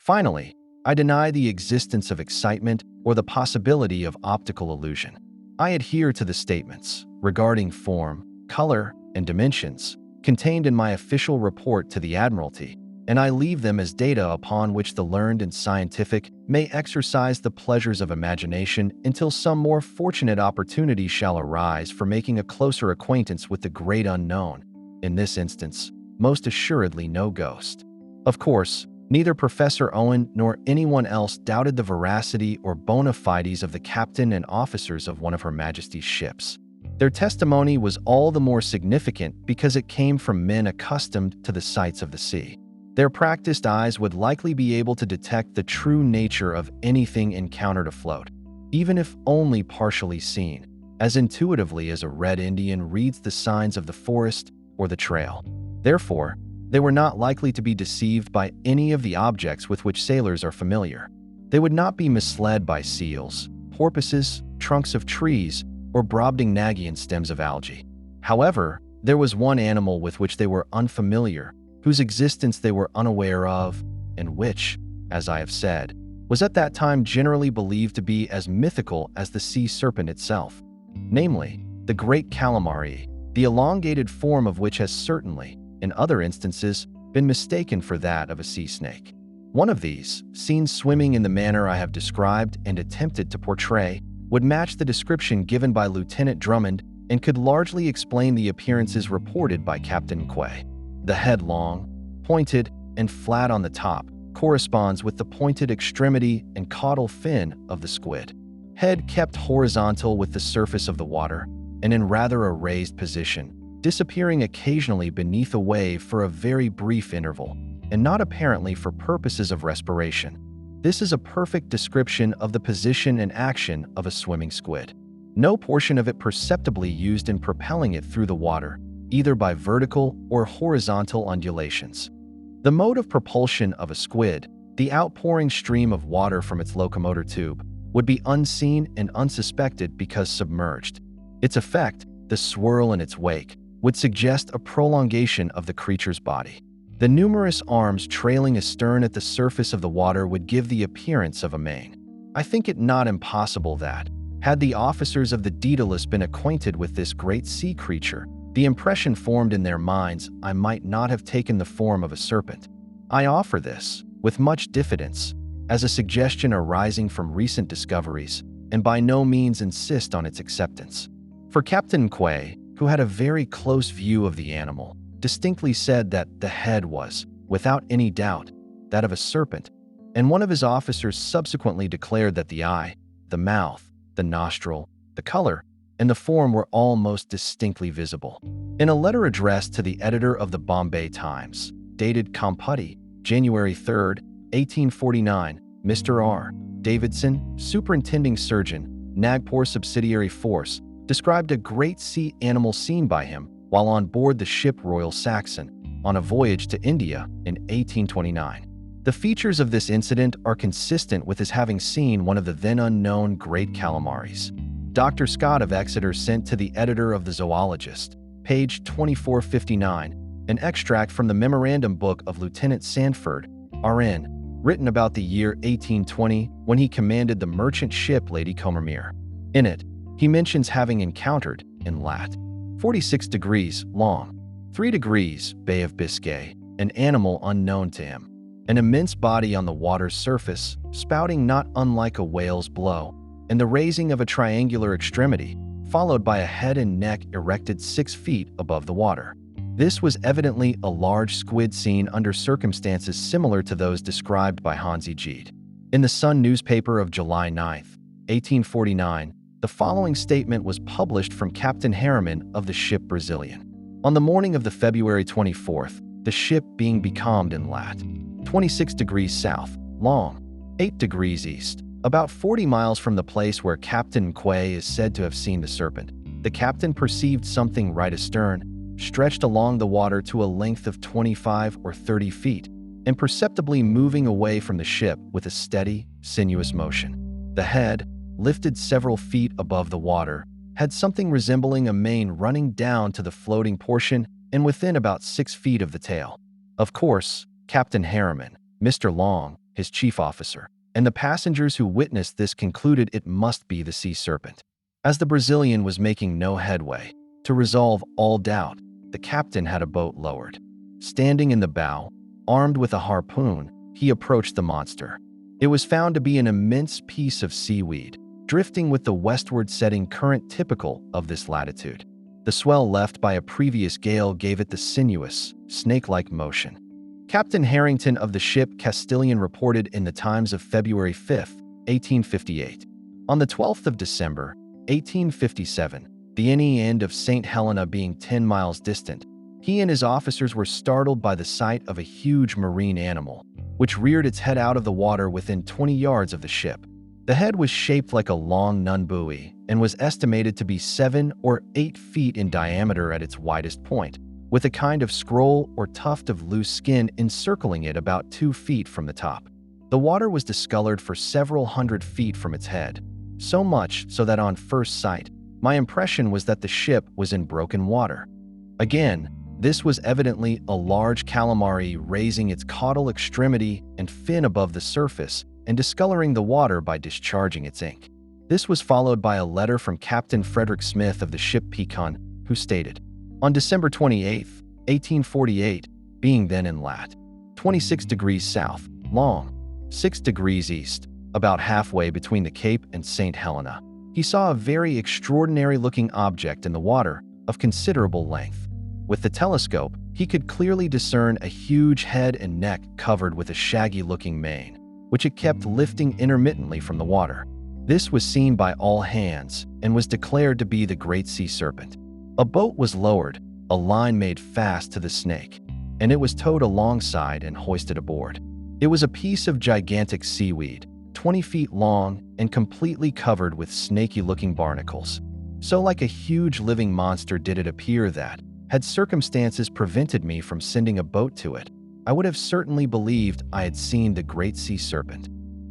Finally, I deny the existence of excitement or the possibility of optical illusion. I adhere to the statements regarding form, color, and dimensions contained in my official report to the Admiralty, and I leave them as data upon which the learned and scientific may exercise the pleasures of imagination until some more fortunate opportunity shall arise for making a closer acquaintance with the great unknown. In this instance, most assuredly no ghost. Of course, neither Professor Owen nor anyone else doubted the veracity or bona fides of the captain and officers of one of Her Majesty's ships. Their testimony was all the more significant because it came from men accustomed to the sights of the sea. Their practiced eyes would likely be able to detect the true nature of anything encountered afloat, even if only partially seen, as intuitively as a Red Indian reads the signs of the forest or the trail. Therefore, they were not likely to be deceived by any of the objects with which sailors are familiar. They would not be misled by seals, porpoises, trunks of trees, or Brobdingnagian stems of algae. However, there was one animal with which they were unfamiliar, whose existence they were unaware of, and which, as I have said, was at that time generally believed to be as mythical as the sea serpent itself, namely, the great calamari, the elongated form of which has certainly, in other instances, been mistaken for that of a sea snake. One of these, seen swimming in the manner I have described and attempted to portray, would match the description given by Lieutenant Drummond and could largely explain the appearances reported by Captain Quay. The head long, pointed, and flat on the top corresponds with the pointed extremity and caudal fin of the squid. Head kept horizontal with the surface of the water and in rather a raised position, disappearing occasionally beneath a wave for a very brief interval, and not apparently for purposes of respiration. This is a perfect description of the position and action of a swimming squid. No portion of it perceptibly used in propelling it through the water, either by vertical or horizontal undulations. The mode of propulsion of a squid, the outpouring stream of water from its locomotor tube, would be unseen and unsuspected because submerged. Its effect, the swirl in its wake, would suggest a prolongation of the creature's body. The numerous arms trailing astern at the surface of the water would give the appearance of a mane. I think it not impossible that, had the officers of the Daedalus been acquainted with this great sea creature, the impression formed in their minds I might not have taken the form of a serpent. I offer this, with much diffidence, as a suggestion arising from recent discoveries, and by no means insist on its acceptance. For Captain Quay, who had a very close view of the animal, distinctly said that the head was, without any doubt, that of a serpent, and one of his officers subsequently declared that the eye, the mouth, the nostril, the color, and the form were all most distinctly visible. In a letter addressed to the editor of the Bombay Times, dated Computty, January 3, 1849, Mr. R. Davidson, superintending surgeon, Nagpur Subsidiary Force, described a great sea animal seen by him while on board the ship Royal Saxon on a voyage to India in 1829. The features of this incident are consistent with his having seen one of the then unknown great calamaris. Dr. Scott of Exeter sent to the editor of the Zoologist, page 2459, an extract from the memorandum book of Lieutenant Sanford, R.N., written about the year 1820 when he commanded the merchant ship Lady Combermere. In it, he mentions having encountered, in lat. 46 degrees long, 3 degrees Bay of Biscay, an animal unknown to him, an immense body on the water's surface, spouting not unlike a whale's blow, and the raising of a triangular extremity, followed by a head and neck erected 6 feet above the water. This was evidently a large squid seen under circumstances similar to those described by Hansi Gide. In the Sun newspaper of July 9, 1849, the following statement was published from Captain Harriman of the ship Brazilian. On the morning of the February 24th, the ship being becalmed in lat. 26 degrees south, long, 8 degrees east, about 40 miles from the place where Captain Quay is said to have seen the serpent, the captain perceived something right astern, stretched along the water to a length of 25 or 30 feet, and perceptibly moving away from the ship with a steady, sinuous motion. The head, lifted several feet above the water, had something resembling a mane running down to the floating portion and within about 6 feet of the tail. Of course, Captain Harriman, Mr. Long, his chief officer, and the passengers who witnessed this concluded it must be the sea serpent. As the Brazilian was making no headway, to resolve all doubt, the captain had a boat lowered. Standing in the bow, armed with a harpoon, he approached the monster. It was found to be an immense piece of seaweed, drifting with the westward setting current typical of this latitude. The swell left by a previous gale gave it the sinuous, snake-like motion. Captain Harrington of the ship Castilian reported in the Times of February 5, 1858. On the 12th of December, 1857, the end of St. Helena being 10 miles distant, he and his officers were startled by the sight of a huge marine animal, which reared its head out of the water within 20 yards of the ship. The head was shaped like a long nun buoy and was estimated to be 7 or 8 feet in diameter at its widest point, with a kind of scroll or tuft of loose skin encircling it about 2 feet from the top. The water was discolored for several hundred feet from its head, so much so that on first sight, my impression was that the ship was in broken water. Again, this was evidently a large calamari raising its caudal extremity and fin above the surface and discoloring the water by discharging its ink. This was followed by a letter from Captain Frederick Smith of the ship Pecan, who stated, on December 28, 1848, being then in lat. 26 degrees south, long, 6 degrees east, about halfway between the Cape and St. Helena, he saw a very extraordinary-looking object in the water of considerable length. With the telescope, he could clearly discern a huge head and neck covered with a shaggy-looking mane, which it kept lifting intermittently from the water. This was seen by all hands and was declared to be the great sea serpent. A boat was lowered, a line made fast to the snake, and it was towed alongside and hoisted aboard. It was a piece of gigantic seaweed, 20 feet long and completely covered with snaky-looking barnacles. So like a huge living monster did it appear that, had circumstances prevented me from sending a boat to it, I would have certainly believed I had seen the great sea serpent.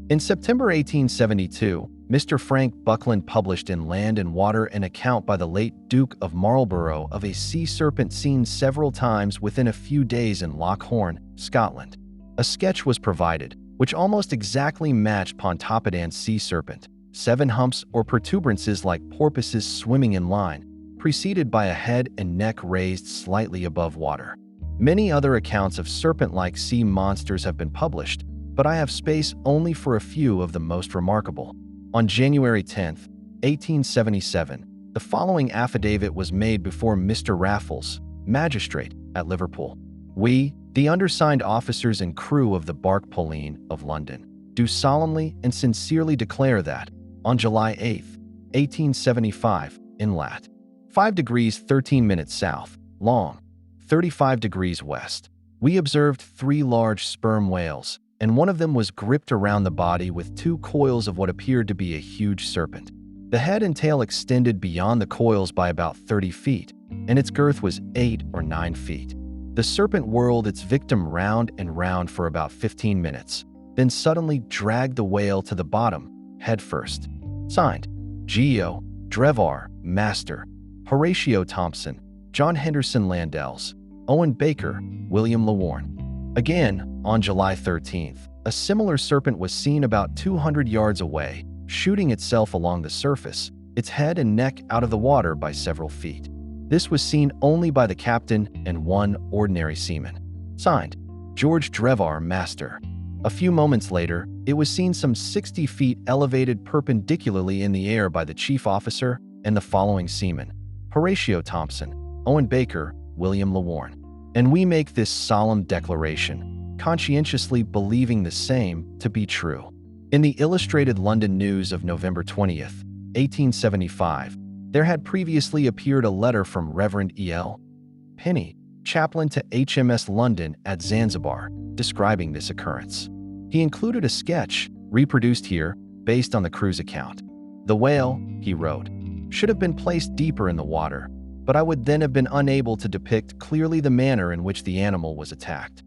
In September 1872, Mr. Frank Buckland published in Land and Water an account by the late Duke of Marlborough of a sea serpent seen several times within a few days in Loch Horn, Scotland. A sketch was provided, which almost exactly matched Pontoppidan's sea serpent, 7 humps or protuberances like porpoises swimming in line, preceded by a head and neck raised slightly above water. Many other accounts of serpent-like sea monsters have been published, but I have space only for a few of the most remarkable. On January 10, 1877, the following affidavit was made before Mr. Raffles, magistrate, at Liverpool. We, the undersigned officers and crew of the bark Pauline of London, do solemnly and sincerely declare that, on July 8, 1875, in lat. 5 degrees 13 minutes south, long, 35 degrees west, we observed 3 large sperm whales, and one of them was gripped around the body with 2 coils of what appeared to be a huge serpent. The head and tail extended beyond the coils by about 30 feet, and its girth was 8 or 9 feet. The serpent whirled its victim round and round for about 15 minutes, then suddenly dragged the whale to the bottom, head first. Signed, Geo. Drevar, Master, Horatio Thompson, John Henderson Landells, Owen Baker, William Lawarne. Again, on July 13th, a similar serpent was seen about 200 yards away, shooting itself along the surface, its head and neck out of the water by several feet. This was seen only by the captain and 1 ordinary seaman. Signed, George Drevar, Master. A few moments later, it was seen some 60 feet elevated perpendicularly in the air by the chief officer and the following seamen: Horatio Thompson, Owen Baker, William Lawarne. And we make this solemn declaration, conscientiously believing the same to be true. In the Illustrated London News of November 20th, 1875, there had previously appeared a letter from Reverend E.L. Penny, chaplain to HMS London at Zanzibar, describing this occurrence. He included a sketch, reproduced here, based on the crew's account. The whale, he wrote, should have been placed deeper in the water, but I would then have been unable to depict clearly the manner in which the animal was attacked.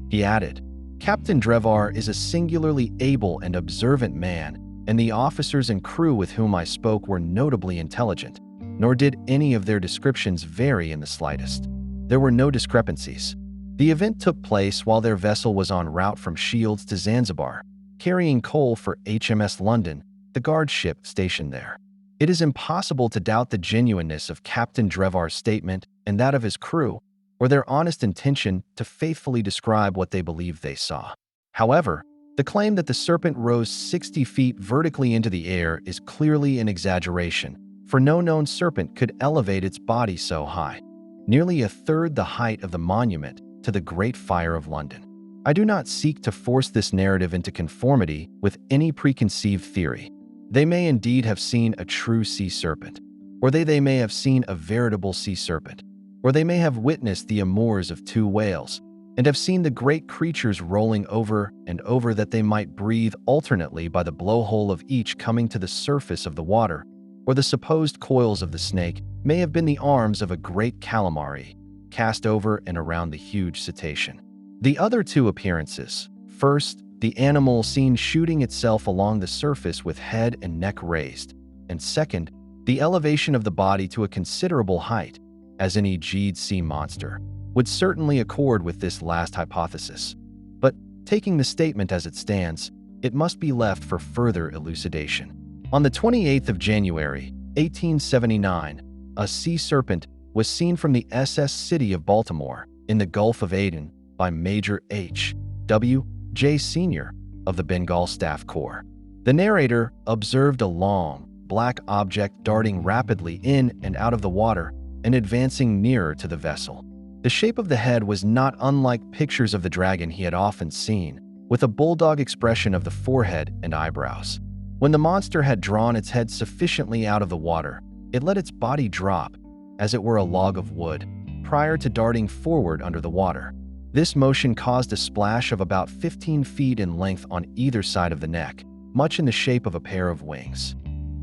He added, Captain Drevar is a singularly able and observant man, and the officers and crew with whom I spoke were notably intelligent, nor did any of their descriptions vary in the slightest. There were no discrepancies. The event took place while their vessel was en route from Shields to Zanzibar, carrying coal for HMS London, the guard ship stationed there. It is impossible to doubt the genuineness of Captain Drevar's statement and that of his crew, or their honest intention to faithfully describe what they believed they saw. However, the claim that the Serpent rose 60 feet vertically into the air is clearly an exaggeration, for no known serpent could elevate its body so high, nearly a third the height of the monument to the Great Fire of London. I do not seek to force this narrative into conformity with any preconceived theory. They may indeed have seen a true sea serpent, or they may have seen a veritable sea serpent, or they may have witnessed the amours of two whales, and have seen the great creatures rolling over and over that they might breathe alternately by the blowhole of each coming to the surface of the water, or the supposed coils of the snake may have been the arms of a great calamari, cast over and around the huge cetacean. The other two appearances, first, the animal seen shooting itself along the surface with head and neck raised, and second, the elevation of the body to a considerable height, as any G'd sea monster, would certainly accord with this last hypothesis. But, taking the statement as it stands, it must be left for further elucidation. On the 28th of January, 1879, a sea serpent was seen from the SS City of Baltimore in the Gulf of Aden by Major H. W. J. Sr. of the Bengal Staff Corps. The narrator observed a long, black object darting rapidly in and out of the water and advancing nearer to the vessel. The shape of the head was not unlike pictures of the dragon he had often seen, with a bulldog expression of the forehead and eyebrows. When the monster had drawn its head sufficiently out of the water, it let its body drop, as it were a log of wood, prior to darting forward under the water. This motion caused a splash of about 15 feet in length on either side of the neck, much in the shape of a pair of wings.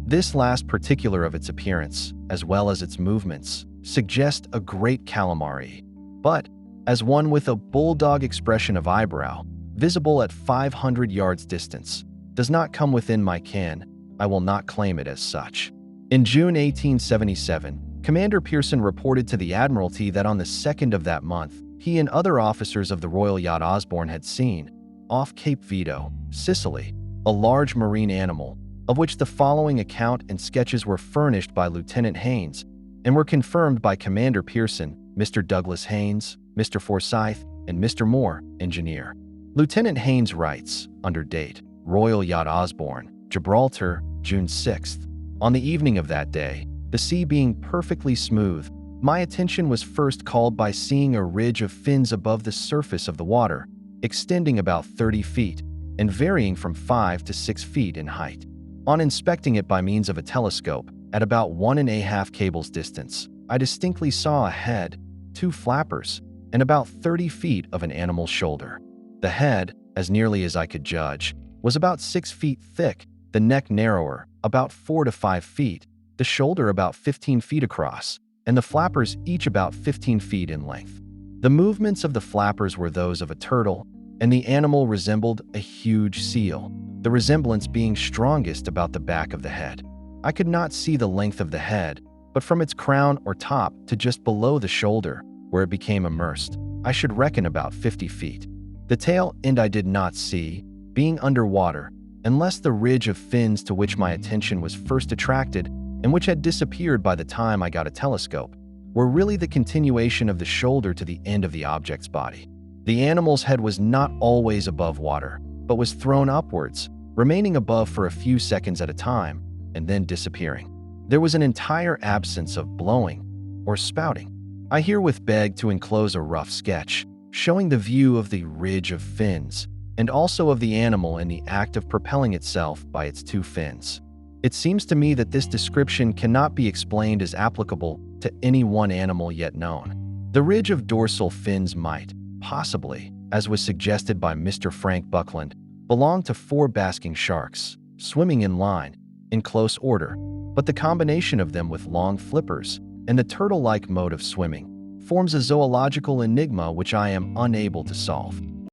This last particular of its appearance, as well as its movements, suggest a great calamari, but, as one with a bulldog expression of eyebrow, visible at 500 yards distance, does not come within my ken, I will not claim it as such. In June 1877, Commander Pearson reported to the Admiralty that on the 2nd of that month, he and other officers of the Royal Yacht Osborne had seen, off Cape Vito, Sicily, a large marine animal, of which the following account and sketches were furnished by Lieutenant Haynes and were confirmed by Commander Pearson, Mr. Douglas Haynes, Mr. Forsyth, and Mr. Moore, engineer. Lieutenant Haynes writes, under date, Royal Yacht Osborne, Gibraltar, June 6th. On the evening of that day, the sea being perfectly smooth, my attention was first called by seeing a ridge of fins above the surface of the water, extending about 30 feet and varying from 5 to 6 feet in height. On inspecting it by means of a telescope, at about 1½ cable's distance, I distinctly saw a head, 2 flappers, and about 30 feet of an animal's shoulder. The head, as nearly as I could judge, was about 6 feet thick, the neck narrower, about 4 to 5 feet, the shoulder about 15 feet across, and the flappers each about 15 feet in length. The movements of the flappers were those of a turtle, and the animal resembled a huge seal, the resemblance being strongest about the back of the head. I could not see the length of the head, but from its crown or top to just below the shoulder, where it became immersed, I should reckon about 50 feet. The tail end I did not see, being underwater, unless the ridge of fins to which my attention was first attracted and which had disappeared by the time I got a telescope, were really the continuation of the shoulder to the end of the object's body. The animal's head was not always above water, but was thrown upwards, remaining above for a few seconds at a time, and then disappearing. There was an entire absence of blowing or spouting. I herewith beg to enclose a rough sketch, showing the view of the ridge of fins, and also of the animal in the act of propelling itself by its 2 fins. It seems to me that this description cannot be explained as applicable to any one animal yet known. The ridge of dorsal fins might, possibly, as was suggested by Mr. Frank Buckland, belong to 4 basking sharks, swimming in line, in close order, but the combination of them with long flippers and the turtle-like mode of swimming forms a zoological enigma which I am unable to solve.